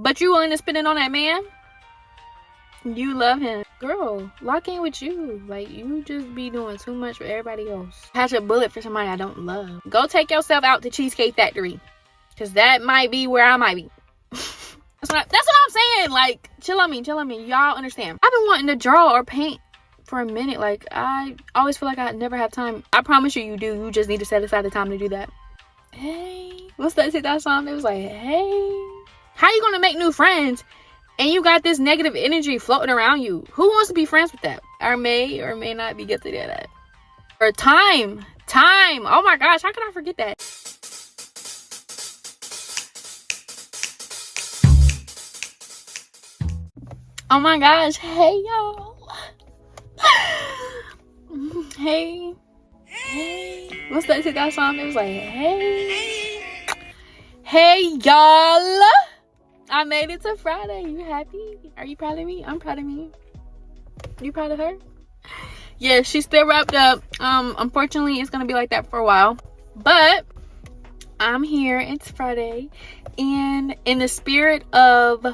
but you willing to spend it on that man? You love him. Girl, lock in with you. Like, you just be doing too much for everybody else. Catch a bullet for somebody I don't love. Go take yourself out to Cheesecake Factory, because that might be where I might be. That's what I'm saying. Like, chill on me. Y'all understand. I've been wanting to draw or paint for a minute. Like, I always feel like I never have time. I promise you do. You just need to set aside the time to do that. Hey, what's that song? It was like, hey, how you gonna make new friends and you got this negative energy floating around you? Who wants to be friends with that? Or may not be guilty of that. Or time. Oh my gosh, how could I forget that? Oh my gosh, hey y'all. Hey. What's that song? It was like, hey y'all. I made it to Friday. You happy? Are you proud of me? I'm proud of me. You proud of her? Yeah, she's still wrapped up. Unfortunately, it's gonna be like that for a while. But I'm here. It's Friday. And in the spirit of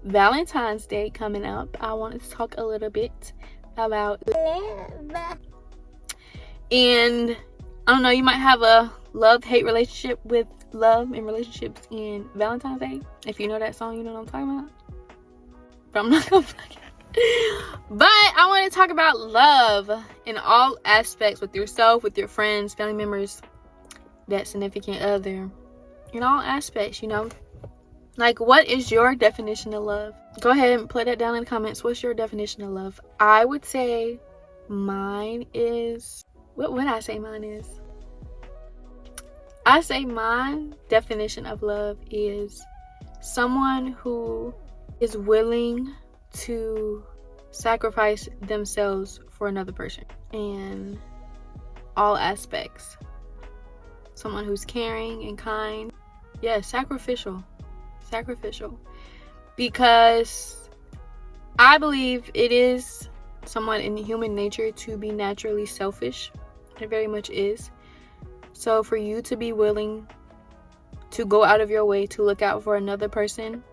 Valentine's Day coming up, I wanted to talk a little bit about love. And I don't know, you might have a love-hate relationship with love and relationships in Valentine's Day. If you know that song, you know what I'm talking about. But I'm not gonna play it. But I want to talk about love in all aspects, with yourself, with your friends, family members, that significant other, in all aspects, you know. Like, what is your definition of love? Go ahead and put that down in the comments. What's your definition of love? I would say mine is, what would I say mine is? I say my definition of love is someone who is willing to sacrifice themselves for another person in all aspects. Someone who's caring and kind. Yeah, sacrificial. Because I believe it is somewhat in human nature to be naturally selfish. It very much is. So for you to be willing to go out of your way to look out for another person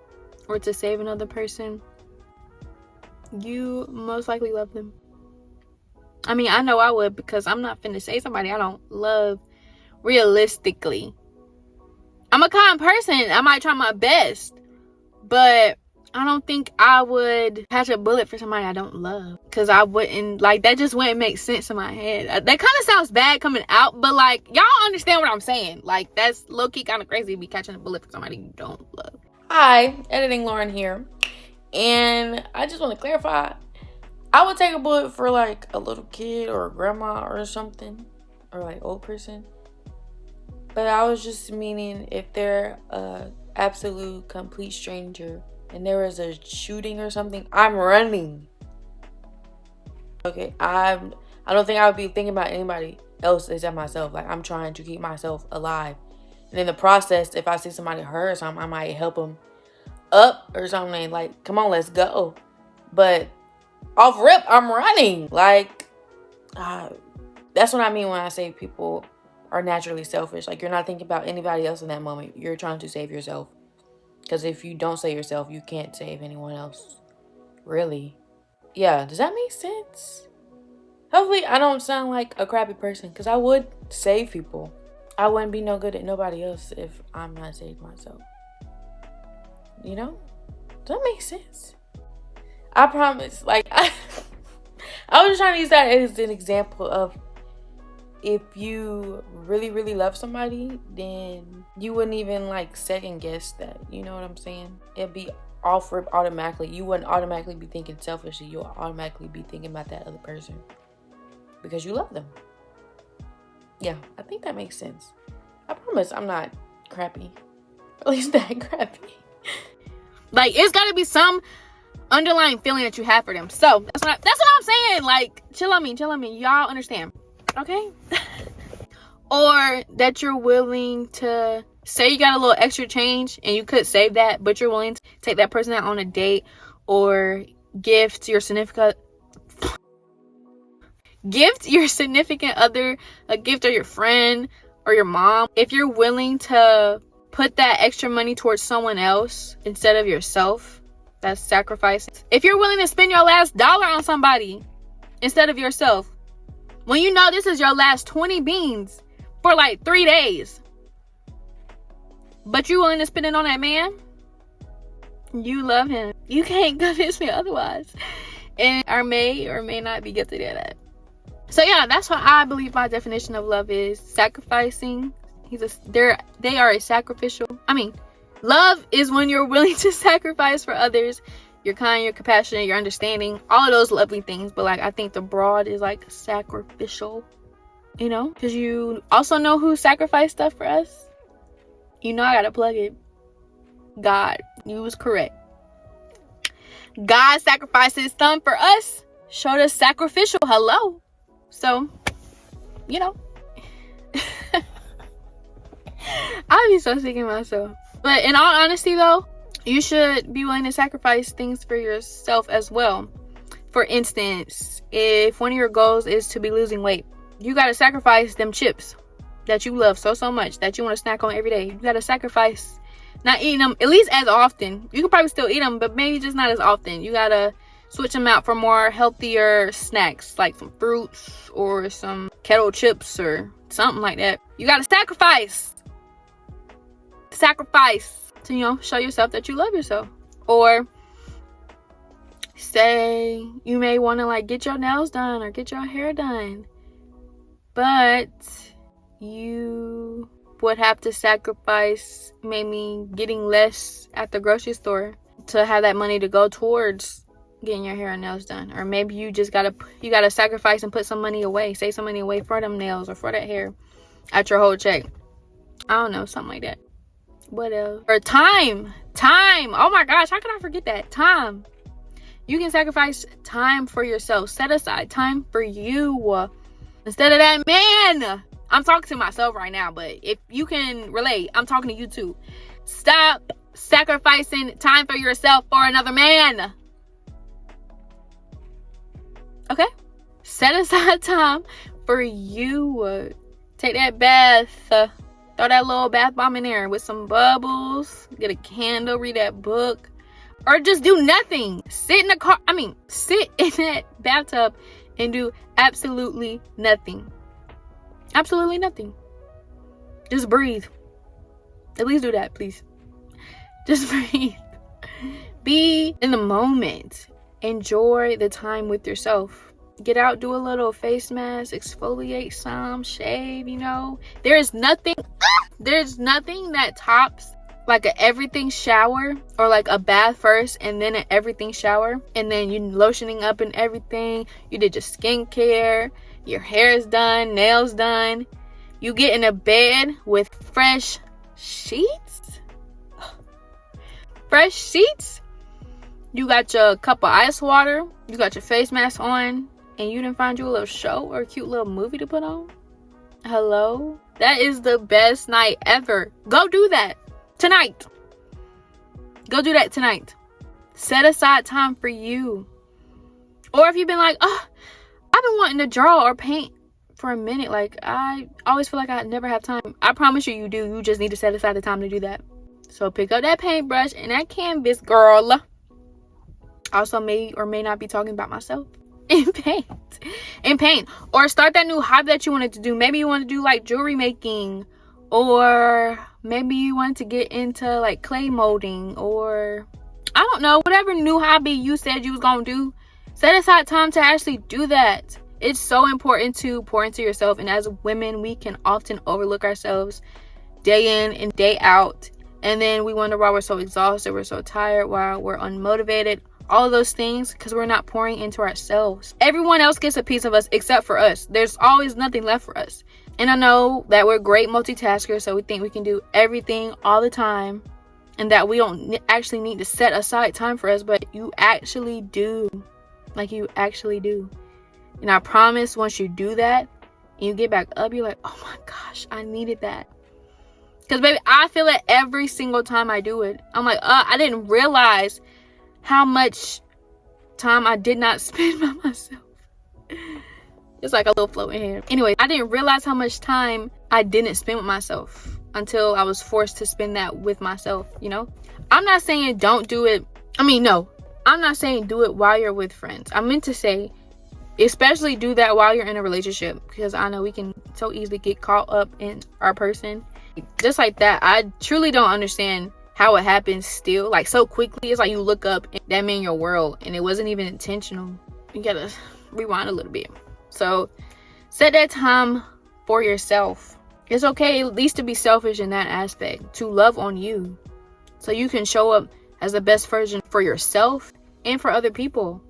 or to save another person, you most likely love them. I mean, I know I would, because I'm not finna save somebody I don't love realistically. I'm a kind person. I might try my best, but I don't think I would catch a bullet for somebody I don't love. Because I wouldn't, like, that just wouldn't make sense in my head. That kind of sounds bad coming out, but, like, y'all understand what I'm saying. Like, that's low-key kind of crazy to be catching a bullet for somebody you don't love. Hi, Editing Lauren here. And I just want to clarify, I would take a bullet for, like, a little kid or a grandma or something. Or, like, old person. But I was just meaning if they're a absolute complete stranger and there is a shooting or something, I'm running. Okay, I don't think I would be thinking about anybody else except myself. Like, I'm trying to keep myself alive. And in the process, if I see somebody hurt or something, I might help them up or something. Like, come on, let's go. But off rip, I'm running. Like, that's what I mean when I say people are naturally selfish. Like, you're not thinking about anybody else in that moment. You're trying to save yourself. Because if you don't save yourself, you can't save anyone else. Really. Yeah, does that make sense? Hopefully I don't sound like a crappy person, because I would save people. I wouldn't be no good at nobody else if I'm not saving myself. You know? Does that make sense? I promise. Like, I was just trying to use that as an example of, if you really, really love somebody, then you wouldn't even, like, second guess that. You know what I'm saying? It'd be off rip automatically. You wouldn't automatically be thinking selfishly. You'll automatically be thinking about that other person because you love them. Yeah, I think that makes sense. I promise I'm not crappy. At least that crappy. Like, it's gotta be some underlying feeling that you have for them. So that's what I'm saying. Like, chill on me. Y'all understand? Okay. Or that you're willing to say you got a little extra change and you could save that, but you're willing to take that person out on a date or gift your significant other a gift, or your friend or your mom. If you're willing to put that extra money towards someone else instead of yourself, that's sacrificing. If you're willing to spend your last dollar on somebody instead of yourself, when you know this is your last 20 beans for like 3 days, but you're willing to spend it on that man, you love him. You can't convince me otherwise. And I may or may not be guilty of that. So yeah, that's what I believe my definition of love is. Sacrificing. They are a sacrificial. Love is when you're willing to sacrifice for others. You're kind, you're compassionate, you're understanding, all of those lovely things. But like, I think the broad is like sacrificial, because you also know who sacrificed stuff for us. I gotta plug it. God, you was correct. God sacrificed his son for us, showed us sacrificial. Hello. So, I'll be so sick of myself. But in all honesty though, you should be willing to sacrifice things for yourself as well. For instance, if one of your goals is to be losing weight, you gotta sacrifice them chips that you love so much, that you want to snack on every day. You gotta sacrifice not eating them at least as often. You can probably still eat them, but maybe just not as often. You gotta switch them out for more healthier snacks, like some fruits or some kettle chips or something like that. You gotta sacrifice to show yourself that you love yourself. Or say you may want to like get your nails done or get your hair done, but you would have to sacrifice maybe getting less at the grocery store to have that money to go towards getting your hair and nails done. Or maybe you just gotta sacrifice and put some money away, save some money away for them nails or for that hair at your whole check. I don't know, something like that. What else? Or time. Oh my gosh, how could I forget that? Time. You can sacrifice time for yourself. Set aside time for you instead of that man. I'm talking to myself right now, but if you can relate, I'm talking to you too. Stop sacrificing time for yourself for another man. Okay? Set aside time for you. Take that bath. Throw that little bath bomb in there with some bubbles. Get a candle. Read that book. Or just do nothing. Sit in that bathtub and do absolutely nothing. Absolutely nothing. Just breathe. At least do that, please. Just breathe. Be in the moment. Enjoy the time with yourself. Get out, do a little face mask, exfoliate some, shave, There's nothing that tops like a everything shower, or like a bath first and then an everything shower, and then you lotioning up and everything. You did your skincare, your hair is done, nails done. You get in a bed with fresh sheets. Fresh sheets. You got your cup of ice water. You got your face mask on. And you didn't find you a little show or a cute little movie to put on. Hello? That is the best night ever. Go do that tonight. Go do that tonight. Set aside time for you. Or if you've been like, oh, I've been wanting to draw or paint for a minute. Like, I always feel like I never have time. I promise you, you do. You just need to set aside the time to do that. So pick up that paintbrush and that canvas, girl. Also may or may not be talking about myself. And paint. Or start that new hobby that you wanted to do. Maybe you want to do like jewelry making. Or maybe you want to get into like clay molding. Or I don't know. Whatever new hobby you said you was going to do. Set aside time to actually do that. It's so important to pour into yourself. And as women, we can often overlook ourselves day in and day out. And then we wonder why we're so exhausted. We're so tired. Why we're unmotivated. All of those things because we're not pouring into ourselves. Everyone else gets a piece of us except for us. There's always nothing left for us. And I know that we're great multitaskers, so we think we can do everything all the time and that we don't actually need to set aside time for us, but you actually do. Like, you actually do. And I promise once you do that and you get back up, you're like, oh my gosh, I needed that. Because baby, I feel it every single time I do it. I'm like, I didn't realize how much time I did not spend by myself. It's like a little floating here. Anyway, I didn't realize how much time I didn't spend with myself until I was forced to spend that with myself, you know? I'm not saying don't do it. No, I'm not saying do it while you're with friends. I meant to say, especially do that while you're in a relationship, because I know we can so easily get caught up in our person. Just like that, I truly don't understand how it happens still, like so quickly. It's like you look up and that meant your world, and it wasn't even intentional. You gotta rewind a little bit. So set that time for yourself. It's okay at least to be selfish in that aspect, to love on you, so you can show up as the best version for yourself and for other people.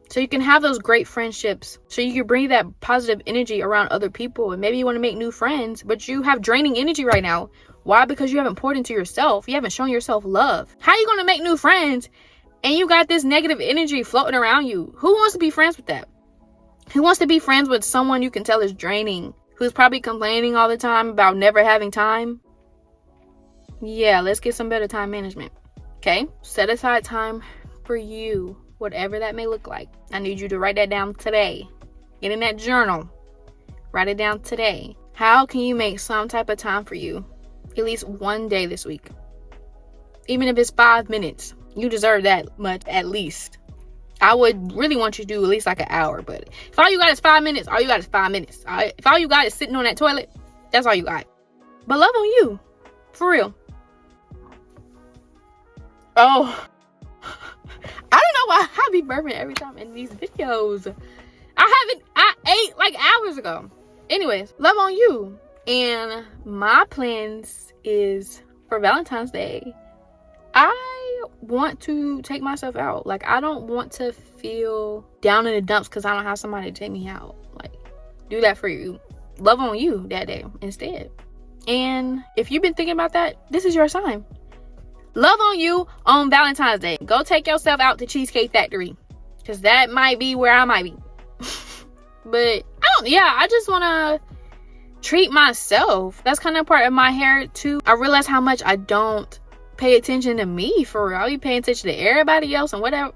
So you can have those great friendships, so you can bring that positive energy around other people. And maybe you want to make new friends, but you have draining energy right now. Why? Because you haven't poured into yourself. You haven't shown yourself love. How are you going to make new friends and you got this negative energy floating around you? Who wants to be friends with that? Who wants to be friends with someone you can tell is draining, who's probably complaining all the time about never having time? Yeah, let's get some better time management. Okay? Set aside time for you, whatever that may look like. I need you to write that down today. Get in that journal. Write it down today. How can you make some type of time for you? At least one day this week. Even if it's 5 minutes. You deserve that much at least. I would really want you to do at least like an hour, but if all you got is 5 minutes, all you got is 5 minutes. If all you got is sitting on that toilet, that's all you got. But love on you. For real. Oh. I don't know why I be burping every time in these videos. I ate like hours ago. Anyways, love on you. And my plans is for Valentine's Day, I want to take myself out. Like, I don't want to feel down in the dumps because I don't have somebody to take me out. Like, do that for you. Love on you that day instead. And if you've been thinking about that, this is your sign. Love on you on Valentine's Day. Go take yourself out to Cheesecake Factory, because that might be where I might be. But I just want to treat myself. That's kind of part of my hair too. I realize how much I don't pay attention to me, for real. I'll be paying attention to everybody else and whatever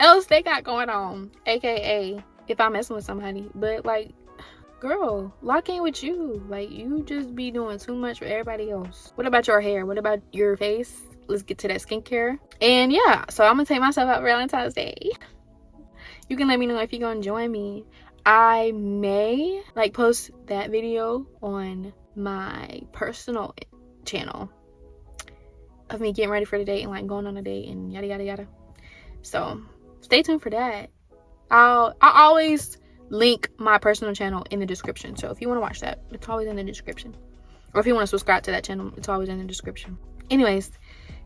else they got going on, aka if I'm messing with somebody. But like, girl, lock in with you. Like, you just be doing too much for everybody else. What about your hair? What about your face? Let's get to that skincare. And yeah, so I'm gonna take myself out for Valentine's Day. You can let me know if you're gonna join me. I may like post that video on my personal channel of me getting ready for the date and like going on a date and yada yada yada. So stay tuned for that. I'll always link my personal channel in the description. So if you want to watch that, it's always in the description. Or if you want to subscribe to that channel, it's always in the description. Anyways,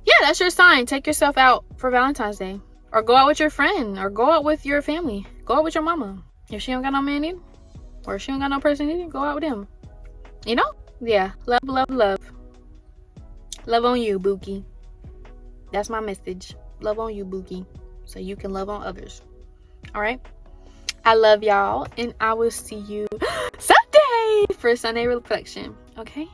yeah, that's your sign. Take yourself out for Valentine's Day. Or go out with your friend. Or go out with your family. Go out with your mama. If she don't got no man in, or if she don't got no person in, go out with him. You know? Yeah. Love, love, love. Love on you, Bookie. That's my message. Love on you, Bookie. So you can love on others. Alright? I love y'all. And I will see you Sunday for Sunday reflection. Okay?